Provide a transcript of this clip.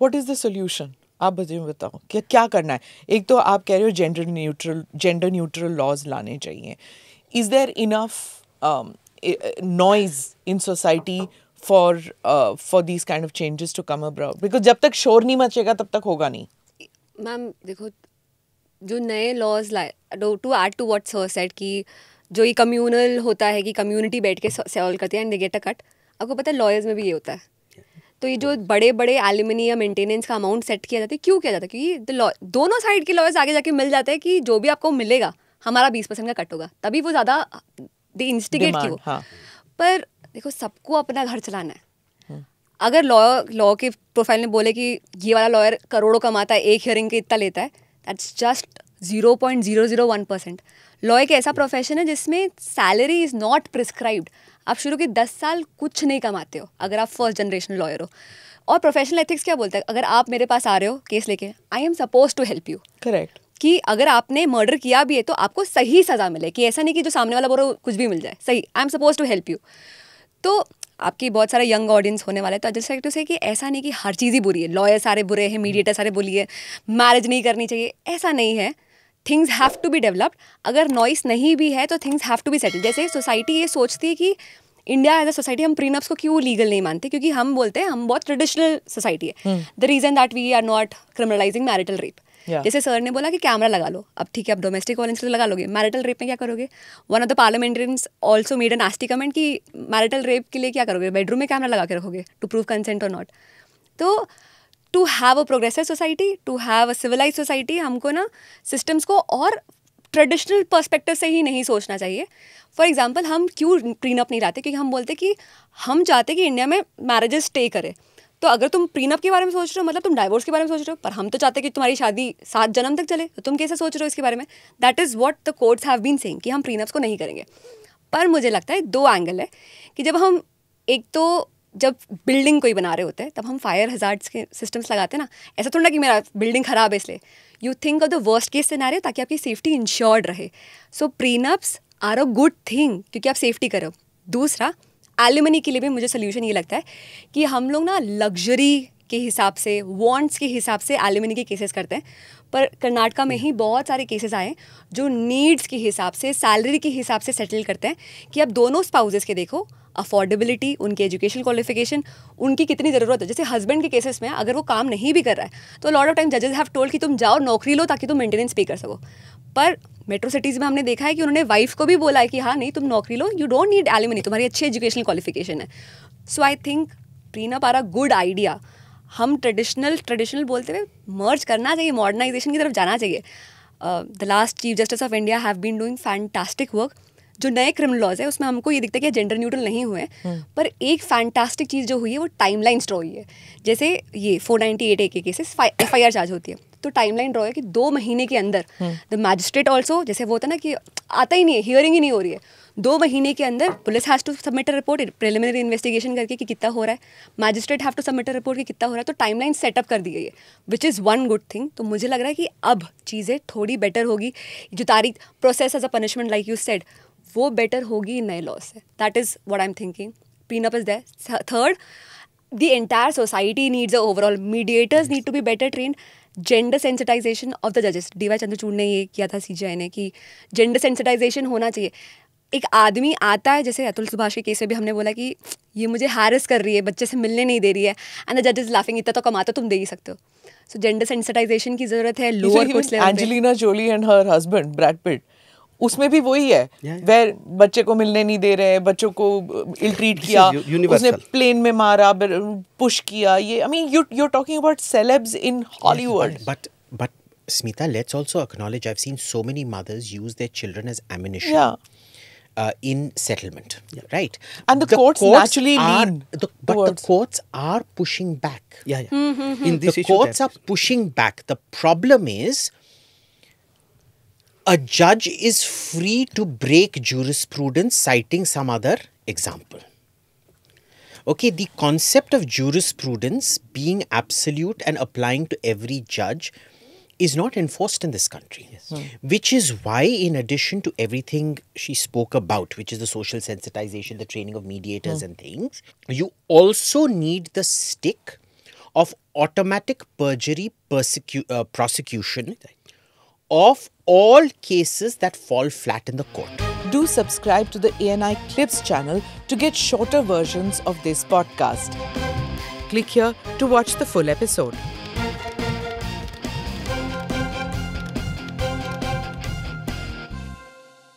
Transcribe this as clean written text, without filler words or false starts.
What is the solution? आप मुझे बताओ कि क्या करना है. एक तो आप कह रहे हो जेंडर न्यूट्रल लॉज लाने चाहिए. Is there enough noise in society for these kind of changes to come about? Because जब तक शोर नहीं मचेगा तब तक होगा नहीं. मैम देखो, जो नए लॉज लाए, to add to what sir said, कि जो ये कम्यूनल होता है कि कम्युनिटी बैठ के सॉल्व करती है and they get a cut. आपको पता है लॉयर्स में भी ये होता है. तो ये जो बड़े बड़े एलिमनी या मेंटेनेंस का अमाउंट सेट किया जाता है, क्यों किया जाता है? क्योंकि दोनों साइड के लॉयर्स आगे जाके मिल जाते हैं कि जो भी आपको मिलेगा हमारा 20% का कट होगा, तभी वो ज़्यादा दे इंस्टिगेट की वो. हाँ. पर देखो, सबको अपना घर चलाना है. अगर लॉ के प्रोफाइल में बोले कि ये वाला लॉयर करोड़ों कमाता है, एक हियरिंग के इतना लेता है, दैट्स जस्ट 0.001%. लॉ एक ऐसा प्रोफेशन है जिसमें सैलरी इज़ नॉट प्रिस्क्राइब्ड. आप शुरू के 10 साल कुछ नहीं कमाते हो अगर आप फर्स्ट जनरेशन लॉयर हो. और प्रोफेशनल एथिक्स क्या बोलता है? अगर आप मेरे पास आ रहे हो केस लेके, I am suppose to help you. Correct. कि अगर आपने मर्डर किया भी है तो आपको सही सज़ा मिले, कि ऐसा नहीं कि जो सामने वाला बोलो कुछ भी मिल जाए. सही, I am suppose to help you. तो आपकी बहुत सारे यंग ऑडियंस होने वाला है, तो आई जस्ट लाइक टू से कि ऐसा नहीं कि हर चीज़ ही बुरी है, लॉयर सारे बुरे हैं, मीडिएटर सारे बुरी है, मैरिज नहीं करनी चाहिए, ऐसा नहीं है. Things have to be developed. अगर नॉइस नहीं भी है तो things have to be settled. जैसे सोसाइटी ये सोचती है कि इंडिया एज अ सोसाइटी हम प्रीनप्स को क्यों लीगल नहीं मानते, क्योंकि हम बोलते हैं हम बहुत ट्रेडिशनल सोसाइटी है. The reason that we are not criminalizing marital rape. जैसे सर ने बोला कि कैमरा लगा लो, अब ठीक है, अब डोमेस्टिक वायलेंस लगा लोगे, मैरिटल रेप में क्या करोगे? One of the parliamentarians also made an nasty comment कि मैरिटल रेप के लिए क्या करोगे, बेडरूम में कैमरा लगा के रखोगे टू प्रूव कंसेंट और नॉट. तो to have a progressive society, to have a civilize society, हमको ना सिस्टम्स को और ट्रेडिशनल पर्सपेक्टिव से ही नहीं सोचना चाहिए. फॉर एग्जाम्पल, हम क्यों प्रीनअप नहीं लाते? क्योंकि हम बोलते कि हम चाहते कि इंडिया में मैरिजेस स्टे करे. तो अगर तुम प्रीनअप के बारे में सोच रहे हो, मतलब तुम डाइवोर्स के बारे में सोच रहे हो, पर हम तो चाहते कि तुम्हारी शादी 7 जन्म तक चले, तो तुम कैसे सोच रहे हो इसके बारे में? That is what the courts have been saying कि हम प्रीनअप्स को नहीं करेंगे. पर मुझे लगता है 2 एंगल है कि जब हम, एक तो जब बिल्डिंग कोई बना रहे होते हैं तब हम फायर हजार्ड्स के सिस्टम्स लगाते हैं ना. ऐसा थोड़ा ना कि मेरा बिल्डिंग खराब है इसलिए. You think of the worst case scenario ताकि आपकी सेफ्टी इंश्योर्ड रहे. सो प्रीनअप्स आर अ गुड थिंग क्योंकि आप सेफ्टी करो. दूसरा, एलिमनी के लिए भी मुझे सोल्यूशन ये लगता है कि हम लोग ना लग्जरी के हिसाब से, वांट्स के हिसाब से एलिमनी के केसेस करते हैं. पर कर्नाटका में ही बहुत सारे केसेस आए जो नीड्स के हिसाब से, सैलरी के हिसाब से सेटल करते हैं कि अब दोनों स्पाउसेस के देखो, अफोर्डेबिलिटी, उनके एजुकेशन क्वालिफिकेशन, उनकी कितनी ज़रूरत है. जैसे हस्बैंड के केसेस में अगर वो काम नहीं भी कर रहा है तो लॉट ऑफ टाइम जजेस हैव टोल्ड कि तुम जाओ नौकरी लो ताकि तुम मेंटेनेंस पे कर सको. पर मेट्रो सिटीज़ में हमने देखा है कि उन्होंने वाइफ को भी बोला है कि हाँ नहीं, तुम नौकरी लो, यू डोंट नीड एलिमनी, तुम्हारी अच्छी एजुकेशनल क्वालिफिकेशन है. So I think prenup are a good idea. हम ट्रेडिशनल बोलते हुए मर्ज करना चाहिए, मॉडर्नाइजेशन की तरफ जाना चाहिए. The last chief justice of India have been doing fantastic work. जो नए क्रिमिनल लॉज है उसमें हमको ये दिखता है कि जेंडर न्यूट्रल नहीं हुए हैं, पर एक फैंटास्टिक चीज़ जो हुई है वो टाइमलाइन ड्रॉ हुई है. जैसे ये 498A के केसेस FIR चार्ज होती है, तो टाइमलाइन ड्रॉ है कि 2 महीने के अंदर द मैजिस्ट्रेट ऑल्सो, जैसे वो होता है ना कि आता ही नहीं है, हियरिंग ही नहीं हो रही है, 2 महीने के अंदर police has to submit a report preliminary investigation करके कि कितना हो रहा है, magistrate have to submit a report कि कितना हो रहा है. तो टाइमलाइन सेटअप कर दी गई है, which is one good thing. तो मुझे लग रहा है कि अब चीज़ें थोड़ी बेटर होगी. जो तारीख process as a punishment like you said, वो बेटर होगी नए लॉ से. That is what I am thinking. Prenup is there. Third, the entire society needs a overall, mediators need to be better trained. Gender sensitization of the जजेस, DY Chandrachud ने ये किया था CJI ने कि जेंडर सेंसिटाइजेशन होना चाहिए. एक आदमी आता है, जैसे अतुल सुभाष के केस में भी हमने बोला कि ये मुझे हैरेस कर रही है, बच्चे से मिलने नहीं दे रही है, एंड द जज इज लाफिंग, इतना तो कमाता तुम दे ही सकते हो. सो जेंडर सेंसिटाइजेशन की जरूरत है लोअर कोर्ट्स लेवल पे. Angelina Jolie and her husband Brad Pitt, उसमें भी वही है, वेर बच्चे को मिलने नहीं दे रहे, बच्चों को इल ट्रीट किया, उसने प्लेन में मारा, पुश किया. ये I mean you're talking about celebs in Hollywood. But Smita, let's also acknowledge, I've seen so many mothers use their children as ammunition. In settlement, right? And the courts naturally lean but the courts are pushing back. In this the issue, courts are pushing back. The problem is, a judge is free to break jurisprudence citing some other example. Okay, the concept of jurisprudence being absolute and applying to every judge is not enforced in this country. Which is why, in addition to everything she spoke about, which is the social sensitization, the training of mediators and things, you also need the stick of automatic perjury prosecution of all cases that fall flat in the court. Do subscribe to the ANI Clips channel to get shorter versions of this podcast. Click here to watch the full episode.